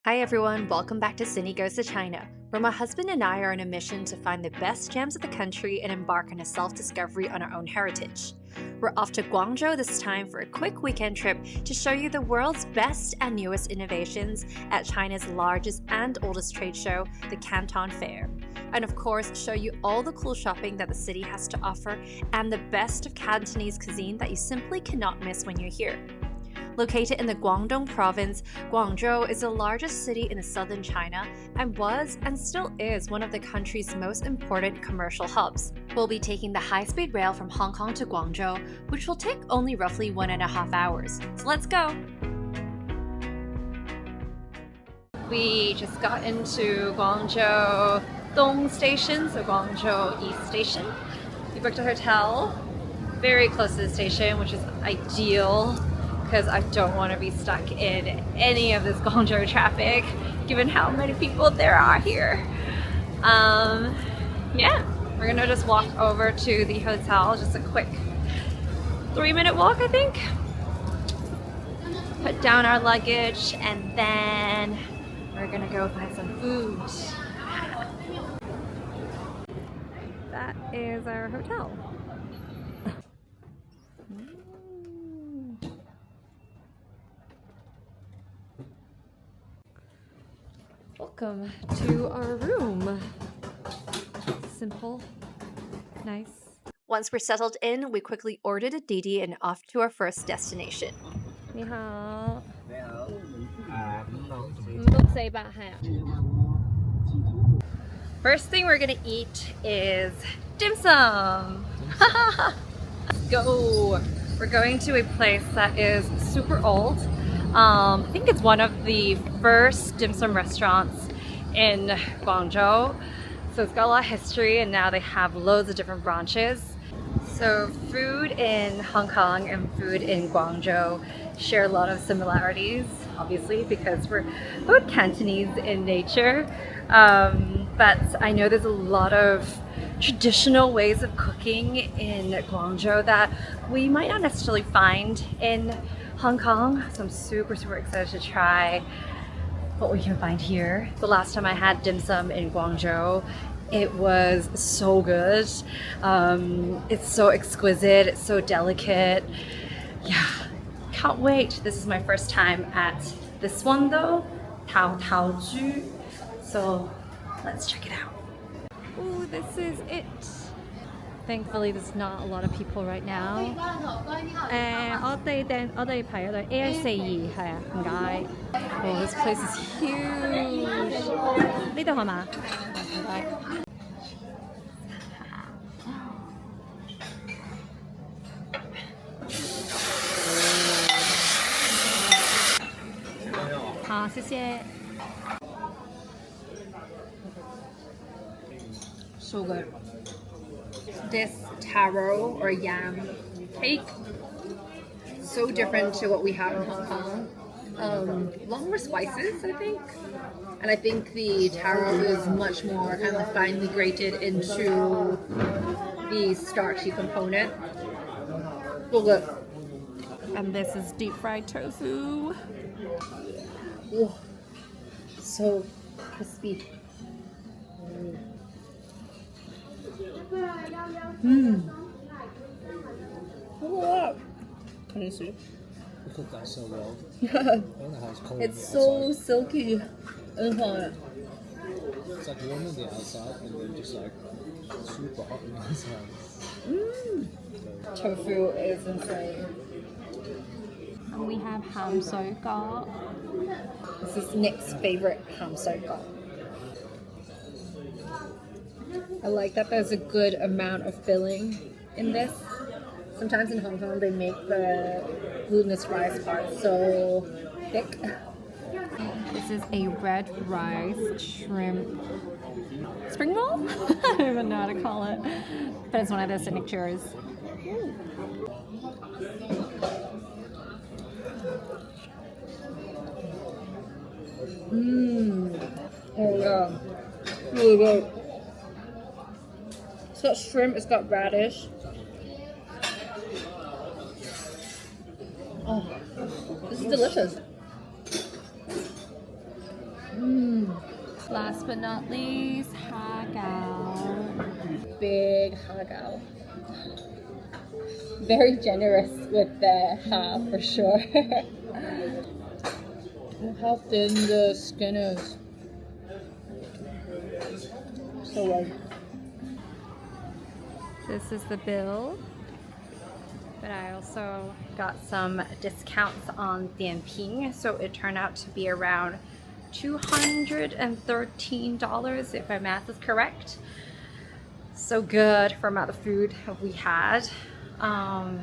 Hi everyone, welcome back to Cindy Goes to China, where my husband and I are on a mission to find the best gems of the country and embark on a self-discovery on our own heritage. We're off to Guangzhou this time for a quick weekend trip to show you the world's best and newest innovations at China's largest and oldest trade show, the Canton Fair. And of course, show you all the cool shopping that the city has to offer and the best of Cantonese cuisine that you simply cannot miss when you're here. Located in the Guangdong province, Guangzhou is the largest city in southern China and was and still is one of the country's most important commercial hubs. We'll be taking the high-speed rail from Hong Kong to Guangzhou, which will take only roughly 1.5 hours. So let's go! We just got into Guangzhou Dong Station, so Guangzhou East Station. We booked a hotel very close to the station, which is ideal because I don't want to be stuck in any of this Guangzhou traffic given how many people there are here. Yeah, we're gonna just walk over to the hotel, just a quick 3-minute walk I think. Put down our luggage and then we're gonna go find some food. That is our hotel. Welcome to our room. Simple, nice. Once we're settled in, we quickly ordered a Didi and off to our first destination. 你好. First thing we're gonna eat is dim sum. Let's go. We're going to a place that is super old. I think it's one of the first dim sum restaurants in Guangzhou. So it's got a lot of history and now they have loads of different branches. So food in Hong Kong and food in Guangzhou share a lot of similarities, obviously, because we're both Cantonese in nature. But I know there's a lot of traditional ways of cooking in Guangzhou that we might not necessarily find in Hong Kong, so I'm super excited to try what we can find here. The last time I had dim sum in Guangzhou, it was so good. It's so exquisite, it's so delicate. Yeah, can't wait. This is my first time at this one though, Taoju. So let's check it out. Oh, this is it. Thankfully, there's not a lot of people right now. 我哋排咗隊 A42 係啊，唔該。Oh, this place is huge. 呢度係嘛？唔該。好，謝謝。So good. This taro or yam cake, so different to what we have in Hong Kong. A lot more spices, I think. And I think the taro is much more kind of finely grated into the starchy component. So good. And this is deep fried tofu. Oh, so crispy. Look at that. Can you see? You cook that so well. It's so silky inside. It's like warm on the outside and then just like super hot on the inside. Tofu is insane. And we have ham so gao. This is Nick's favorite ham so gao. I like that there's a good amount of filling in this. Sometimes in Hong Kong they make the glutinous rice part so thick. This is a red rice shrimp spring roll? I don't even know how to call it. But it's one of their signatures. Oh yeah. Really good. It's got shrimp, it's got radish. Oh, this is delicious. Last but not least, hagao. Big hagao. Very generous with the ha for sure. Look how thin the skin is. So light. This is the bill. But I also got some discounts on Dianping, so it turned out to be around $213 if my math is correct. So good for amount of food we had. I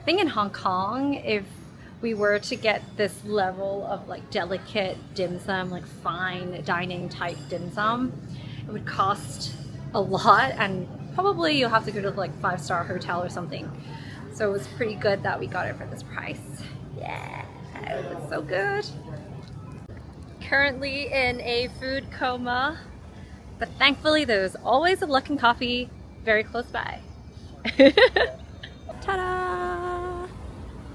think in Hong Kong, if we were to get this level of like delicate dim sum, like fine dining type dim sum, it would cost a lot, and probably you'll have to go to like 5-star hotel or something. So it was pretty good that we got it for this price. Yeah, it was so good. Currently in a food coma, but thankfully there's always a Luckin Coffee very close by. Ta-da!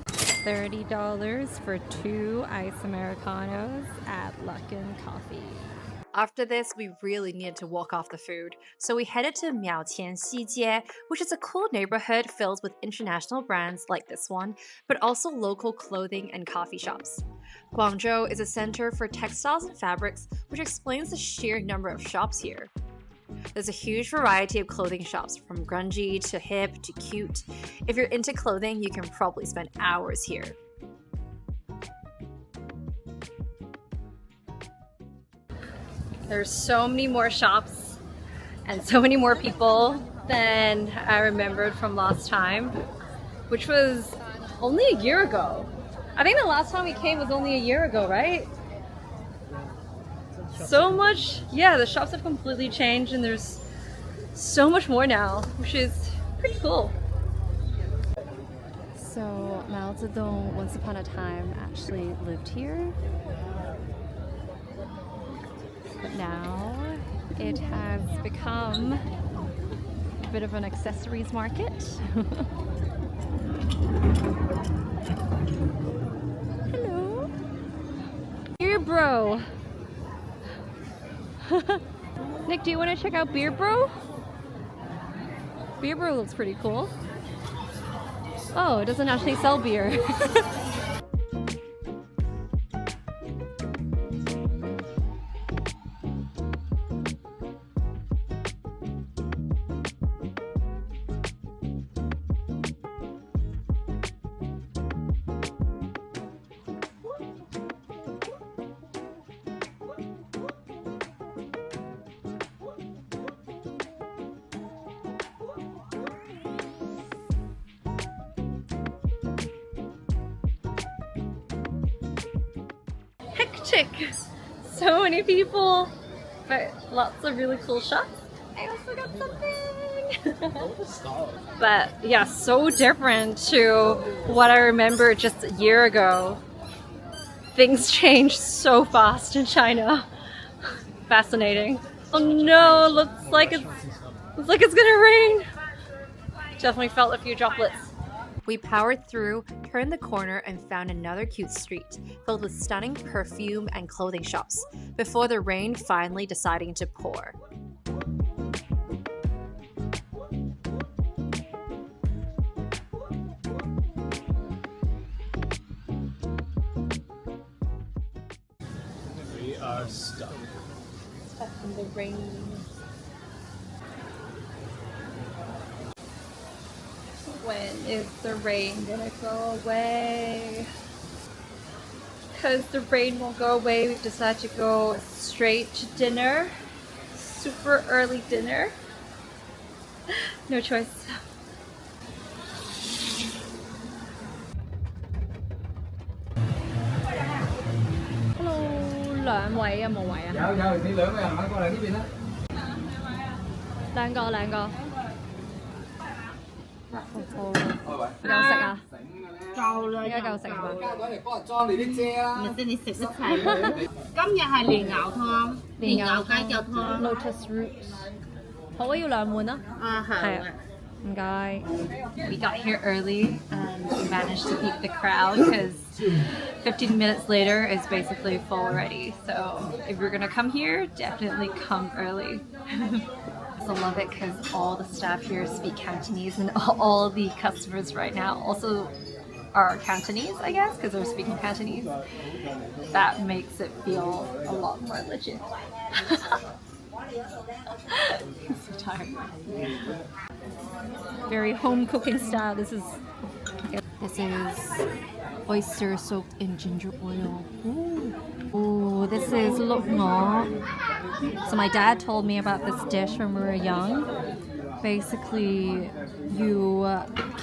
$30 for 2 iced Americanos at Luckin Coffee. After this, we really needed to walk off the food, so we headed to Miaoqian Xijie, which is a cool neighborhood filled with international brands like this one, but also local clothing and coffee shops. Guangzhou is a center for textiles and fabrics, which explains the sheer number of shops here. There's a huge variety of clothing shops, from grungy to hip to cute. If you're into clothing, you can probably spend hours here. There's so many more shops and so many more people than I remembered from last time, which was only a year ago. I think the last time we came was only a year ago, right? So much, yeah, the shops have completely changed and there's so much more now, which is pretty cool. So Mao Zedong, once upon a time, actually lived here. But now it has become a bit of an accessories market. Hello. Beer Bro. Nick, do you want to check out Beer Bro? Beer Bro looks pretty cool. Oh, it doesn't actually sell beer. Hectic! So many people, but lots of really cool shops. I also got something! But yeah, so different to what I remember just a year ago. Things change so fast in China. Fascinating. Oh no, looks like it's gonna rain. Definitely felt a few droplets. We powered through, turned the corner, and found another cute street filled with stunning perfume and clothing shops before the rain finally deciding to pour. We are stuck. Stuck in the rain. When is the rain gonna go away? Because the rain won't go away, we've decided to go straight to dinner. Super early dinner. No choice. Hello, 兩位有冇位啊？有，你兩個人行過嚟呢邊啦。兩個。夠食啊？夠啦，應該夠食係嘛？交隊嚟幫人裝你啲遮啦。咪先你食得齊啦。今日係蓮藕湯，蓮藕雞腳湯。 Lotus root。好啊，要2碗啊。啊係啊。Guy, we got here early and we managed to beat the crowd because 15 minutes later is basically full already. So if you're gonna come here, definitely come early. I also love it because all the staff here speak Cantonese and all the customers right now also are Cantonese, I guess, because they're speaking Cantonese. That makes it feel a lot more legit. I'm so tired. Very home cooking style. This is oyster soaked in ginger oil. Ooh, this is lok ngo. So my dad told me about this dish when we were young. Basically, you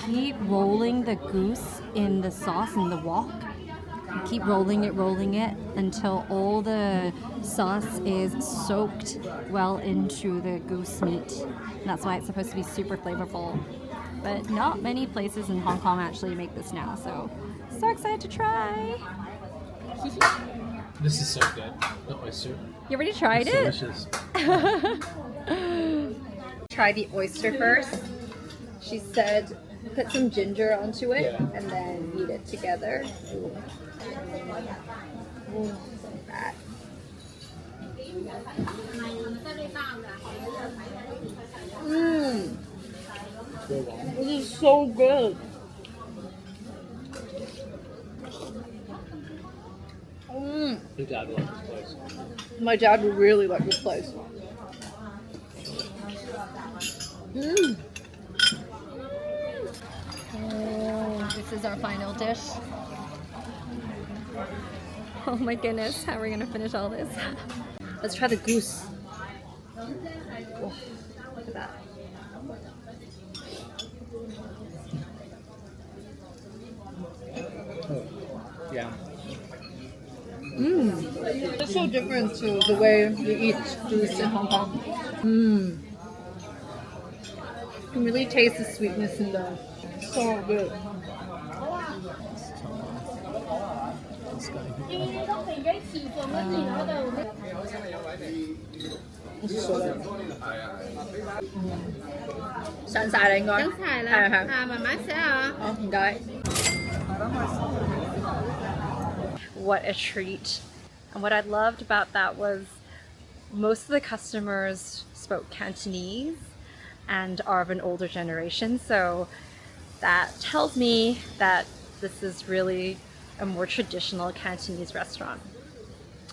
keep rolling the goose in the sauce in the wok. You keep rolling it until all the sauce is soaked well into the goose meat. And that's why it's supposed to be super flavorful. But not many places in Hong Kong actually make this now, so excited to try. This is so good. The oyster. You already tried it? Delicious. Try the oyster first. She said put some ginger onto it and then eat it together. Ooh, so bad. This is so good. Your dad likes this place. My dad would really like this place. Oh, this is our final dish. Oh my goodness, how are we gonna finish all this? Let's try the goose. Oh, look at that. Yeah. It's so different to the way we eat goose in Hong Kong. You can really taste the sweetness in there. So good. Sẵn sài rồi anh ơi. Sẵn sài là mà má sẽ What a treat. And what I loved about that was most of the customers spoke Cantonese and are of an older generation, so that tells me that this is really a more traditional Cantonese restaurant.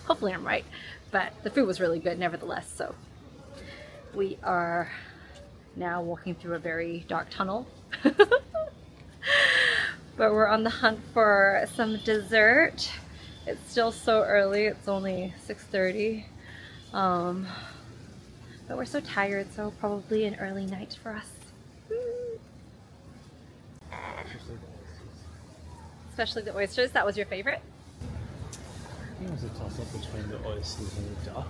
Hopefully I'm right, but the food was really good nevertheless. So we are now walking through a very dark tunnel. But we're on the hunt for some dessert. It's still so early, it's only 6:30. But we're so tired, so probably an early night for us. Especially the oysters. That was your favorite? I think it was a toss-up between the oysters and the duck.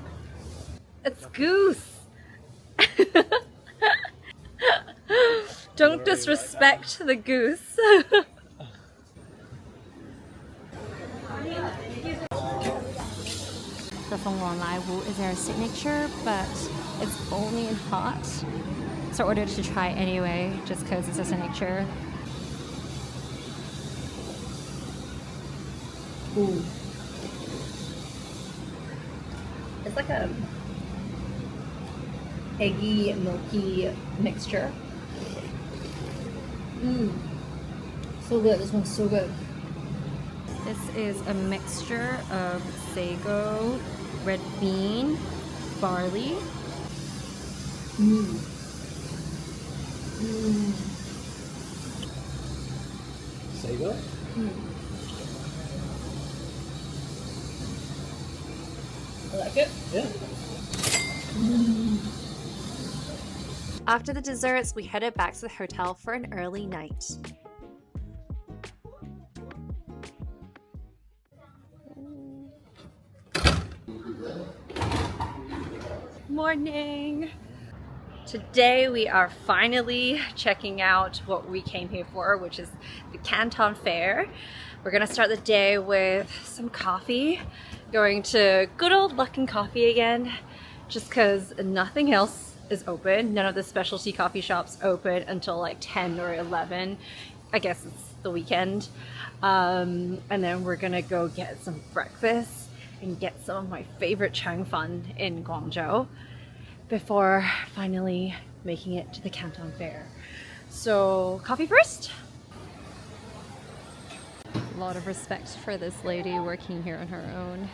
It's goose! Don't disrespect the goose. The Feng Wang Lai Wu is their signature, but it's only in hot. So I ordered to try anyway, just because it's a signature. Ooh. It's like a eggy, milky mixture. So good. This one's so good. This is a mixture of sago, red bean, barley. Sago? I like it. Yeah. After the desserts, we headed back to the hotel for an early night. Morning! Today we are finally checking out what we came here for, which is the Canton Fair. We're gonna start the day with some coffee, going to good old Luckin Coffee again, just because nothing else is open. None of the specialty coffee shops open until like 10 or 11. I guess it's the weekend. And then we're gonna go get some breakfast and get some of my favorite chang fan in Guangzhou before finally making it to the Canton Fair. So coffee first. A lot of respect for this lady working here on her own,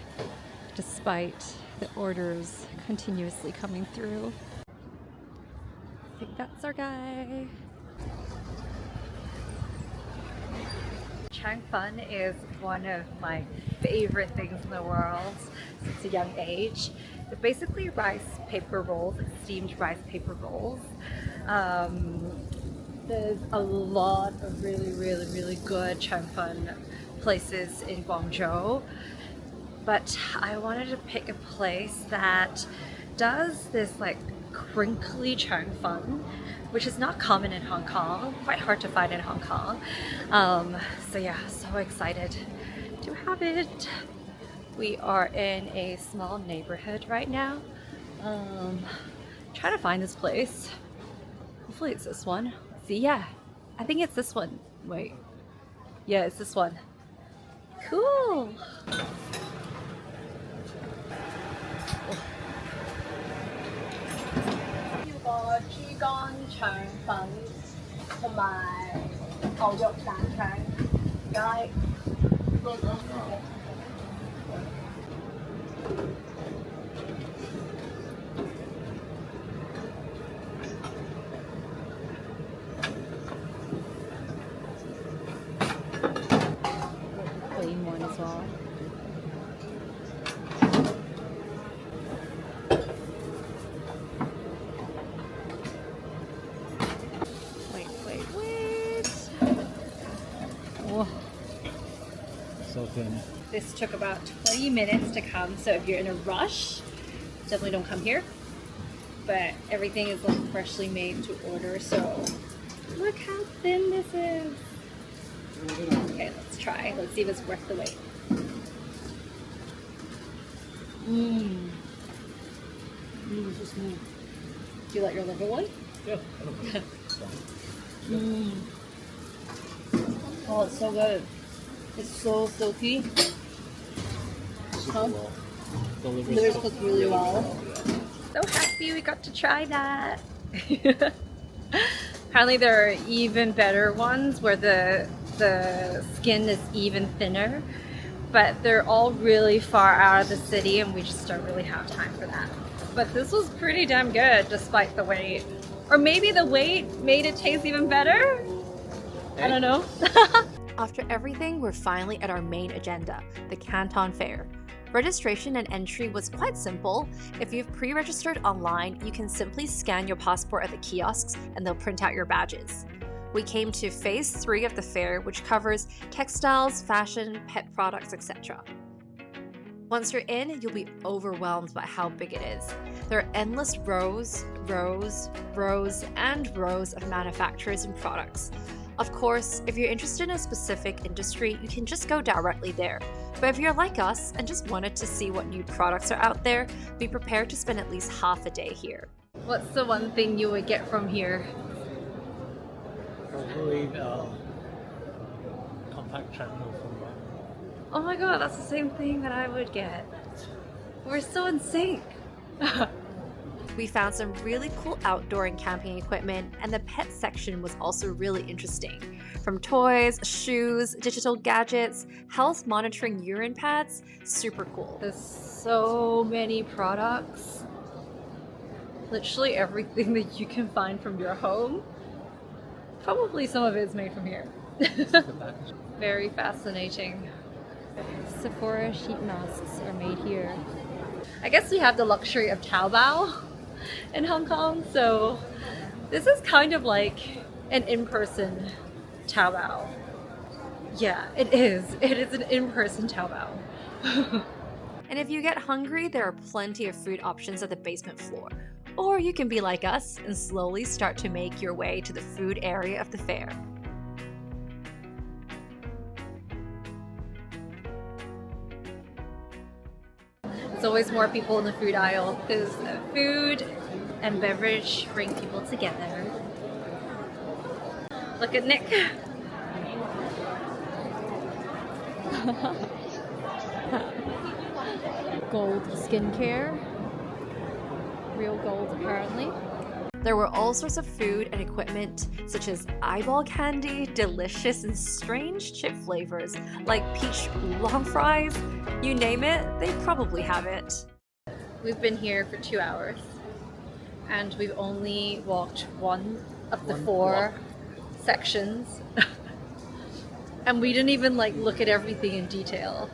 despite the orders continuously coming through. I think that's our guy. Chang fan is one of my favorite things in the world since a young age. It's basically rice paper rolls, steamed rice paper rolls. There's a lot of really good chang fan places in Guangzhou, but I wanted to pick a place that does this like crinkly chang fan, which is not common in Hong Kong, quite hard to find in Hong Kong. So yeah, so excited to have it. We are in a small neighborhood right now. Trying to find this place. Hopefully it's this one. Let's see, yeah, I think it's this one. Wait, yeah, it's this one. Cool. Plain one as well. Wait. Whoa. So thin. This took about 20 minutes to come, so if you're in a rush, definitely don't come here. But everything is like freshly made to order, so look how thin this is. Okay, let's try. Let's see if it's worth the wait. So smooth. Do you like your liver one? Yeah, I don't know. Oh, it's so good. It's so silky. Super well. The Liver's cooked really well. So happy we got to try that. Apparently there are even better ones where the skin is even thinner, but they're all really far out of the city and we just don't really have time for that. But this was pretty damn good despite the wait. Or maybe the wait made it taste even better? I don't know. After everything, we're finally at our main agenda, the Canton Fair. Registration and entry was quite simple. If you've pre-registered online, you can simply scan your passport at the kiosks and they'll print out your badges. We came to phase 3 of the fair, which covers textiles, fashion, pet products, etc. Once you're in, you'll be overwhelmed by how big it is. There are endless rows and rows of manufacturers and products. Of course, if you're interested in a specific industry, you can just go directly there. But if you're like us and just wanted to see what new products are out there, be prepared to spend at least half a day here. What's the one thing you would get from here? Probably compact treadmill from Oh my god, that's the same thing that I would get. We're so in sync. We found some really cool outdoor and camping equipment, and the pet section was also really interesting. From toys, shoes, digital gadgets, health monitoring urine pads, super cool. There's so many products. Literally everything that you can find from your home. Probably some of it is made from here. Very fascinating. Sephora sheet masks are made here. I guess we have the luxury of Taobao in Hong Kong, so this is kind of like an in-person Taobao. Yeah, it is. It is an in-person Taobao. And if you get hungry, there are plenty of food options at the basement floor. Or you can be like us and slowly start to make your way to the food area of the fair. There's always more people in the food aisle because food and beverage bring people together. Look at Nick. Gold skincare. Real gold, apparently. There were all sorts of food and equipment, such as eyeball candy, delicious and strange chip flavors, like peach oolong fries. You name it, they probably have it. We've been here for 2 hours, and we've only walked one of the 4 sections. And we didn't even like look at everything in detail.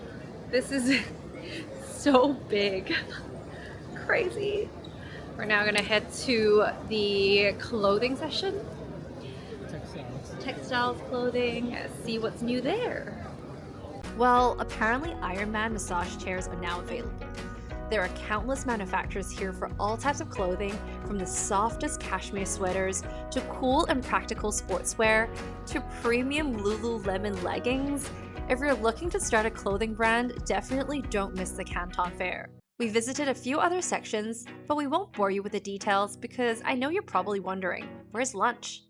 This is so big. Crazy. We're now gonna head to the clothing section. Textiles, clothing, see what's new there. Well, apparently Ironman massage chairs are now available. There are countless manufacturers here for all types of clothing, from the softest cashmere sweaters to cool and practical sportswear to premium Lululemon leggings. If you're looking to start a clothing brand, definitely don't miss the Canton Fair. We visited a few other sections, but we won't bore you with the details because I know you're probably wondering, where's lunch?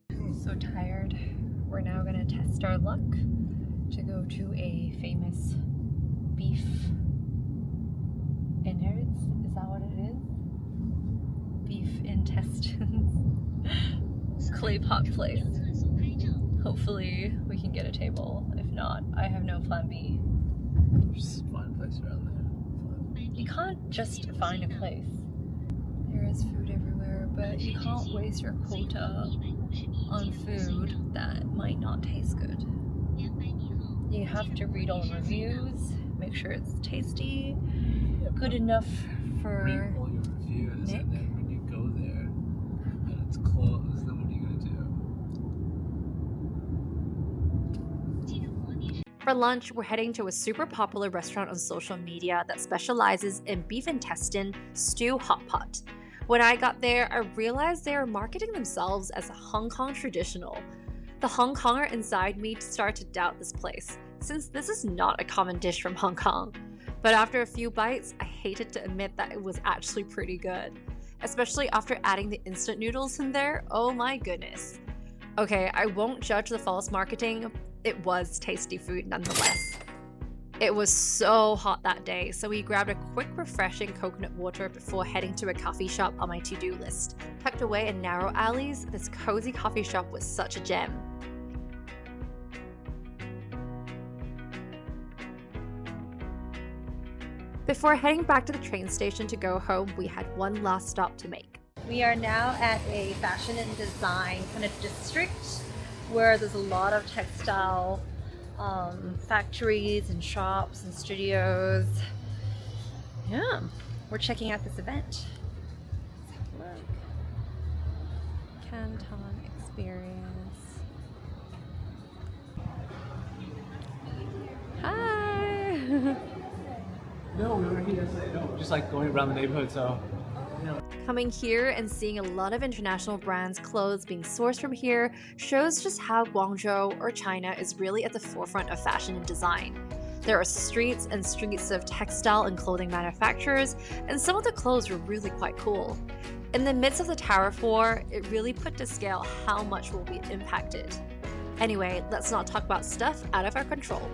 So tired. We're now gonna test our luck to go to a famous beef innards. Is that what it is? Beef intestines. Claypot place. Hopefully we can get a table. If not, I have no plan B. Just find a place around there. You can't just find a place. There is food everywhere, but you can't waste your quota on food that might not taste good. You have to read all the reviews, make sure it's tasty, good enough for read all your reviews, Nick. and then when you go there and it's closed, then what are you gonna do? For lunch, we're heading to a super popular restaurant on social media that specializes in beef intestine stew hot pot. When I got there, I realized they were marketing themselves as a Hong Kong traditional. The Hong Konger inside me started to doubt this place, since this is not a common dish from Hong Kong. But after a few bites, I hated to admit that it was actually pretty good. Especially after adding the instant noodles in there, oh my goodness. Okay, I won't judge the false marketing. It was tasty food nonetheless. It was so hot that day, so we grabbed a quick refreshing coconut water before heading to a coffee shop on my to-do list. Tucked away in narrow alleys, this cozy coffee shop was such a gem. Before heading back to the train station to go home, we had one last stop to make. We are now at a fashion and design kind of district where there's a lot of textile factories and shops and studios. Yeah, we're checking out this event. Look. Canton Experience. Hi! No, we were here. No, just like going around the neighborhood, so. Coming here and seeing a lot of international brands' clothes being sourced from here shows just how Guangzhou or China is really at the forefront of fashion and design. There are streets and streets of textile and clothing manufacturers, and some of the clothes were really quite cool. In the midst of the tariff war, it really put to scale how much will be impacted. Anyway, let's not talk about stuff out of our control.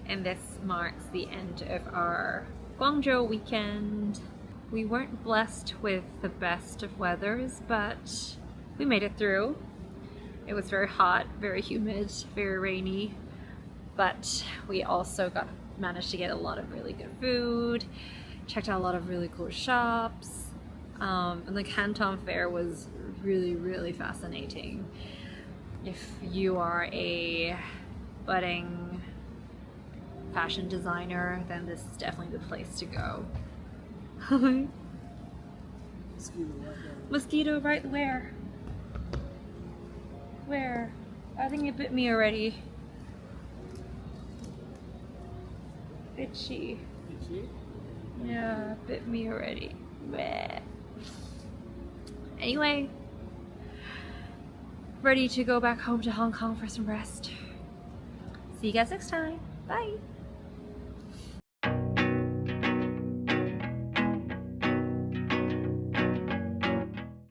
And this marks the end of our Guangzhou weekend. We weren't blessed with the best of weathers, but we made it through. It was very hot, very humid, very rainy, but we also managed to get a lot of really good food, checked out a lot of really cool shops, and the Canton Fair was really, really fascinating. If you are a budding fashion designer, then this is definitely the place to go. Mosquito right where? Where? I think it bit me already. Itchy. Itchy? Yeah, bit me already. Bleh. Anyway, ready to go back home to Hong Kong for some rest. See you guys next time. Bye.